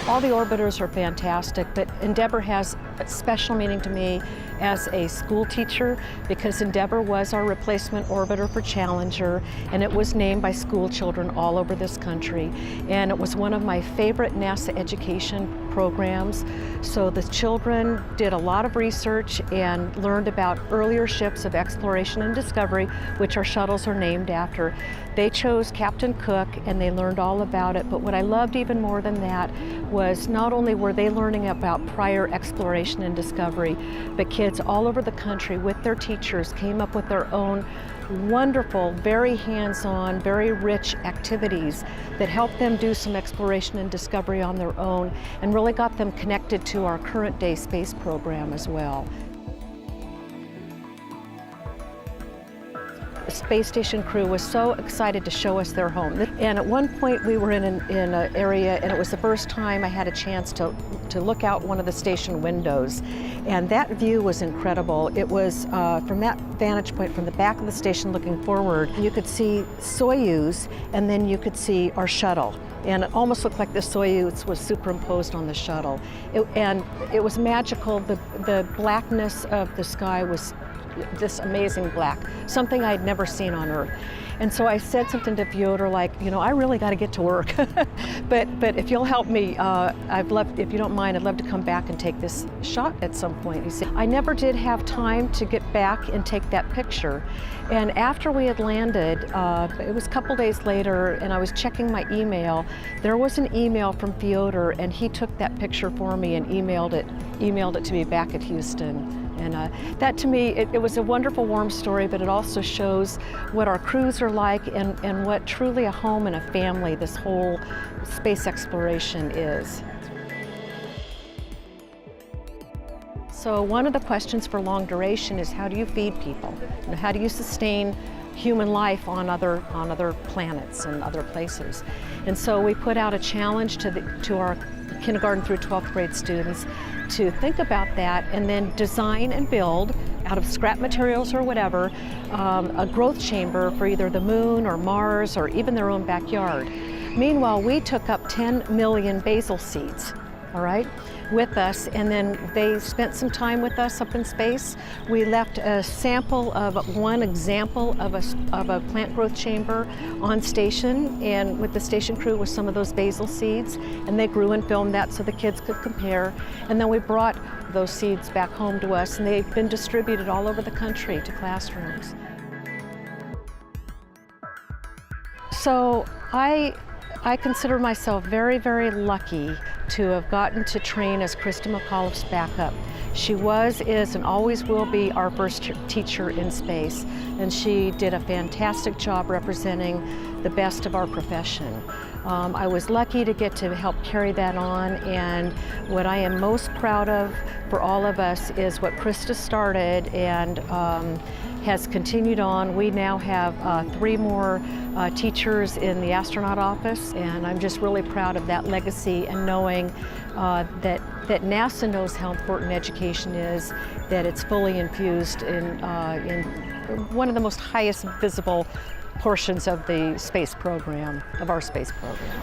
All the orbiters are fantastic, but Endeavour has a special meaning to me as a school teacher because Endeavour was our replacement orbiter for Challenger, and it was named by school children all over this country. And it was one of my favorite NASA education programs. So the children did a lot of research and learned about earlier ships of exploration and discovery, which our shuttles are named after. They chose Captain Cook and they learned all about it, but what I loved even more than that was not only were they learning about prior exploration and discovery, but kids all over the country with their teachers came up with their own wonderful, very hands-on, very rich activities that helped them do some exploration and discovery on their own and really got them connected to our current day space program as well. The space station crew was so excited to show us their home. And at one point we were in an area, and it was the first time I had a chance to look out one of the station windows. And that view was incredible. It was from that vantage point, from the back of the station looking forward, you could see Soyuz, and then you could see our shuttle. And it almost looked like the Soyuz was superimposed on the shuttle. And it was magical. The blackness of the sky was this amazing black, something I'd never seen on Earth. And so I said something to Fyodor like, you know, I really got to get to work. but if you'll help me, if you don't mind, I'd love to come back and take this shot at some point. He said, I never did have time to get back and take that picture. And after we had landed, it was a couple days later, and I was checking my email. There was an email from Fyodor, and he took that picture for me and emailed it to me back at Houston. And that to me, it was a wonderful, warm story, but it also shows what our crews are like and what truly a home and a family this whole space exploration is. So one of the questions for long duration is how do you feed people? You know, how do you sustain human life on other planets and other places? And so we put out a challenge to our kindergarten through 12th grade students to think about that and then design and build out of scrap materials or whatever a growth chamber for either the moon or Mars or even their own backyard. Meanwhile, we took up 10 million basil seeds, all right, with us, and then they spent some time with us up in space. We left a sample of one example of a plant growth chamber on station, and with the station crew with some of those basil seeds, and they grew and filmed that so the kids could compare. And then we brought those seeds back home to us, and they've been distributed all over the country to classrooms. So I consider myself very, very lucky to have gotten to train as Krista McAuliffe's backup. She was, is, and always will be our first teacher in space, and she did a fantastic job representing the best of our profession. I was lucky to get to help carry that on, and what I am most proud of for all of us is what Krista started and has continued on. We now have 3 more teachers in the astronaut office, and I'm just really proud of that legacy and knowing that NASA knows how important education is, that it's fully infused in one of the most highest visible portions of the space program, of our space program.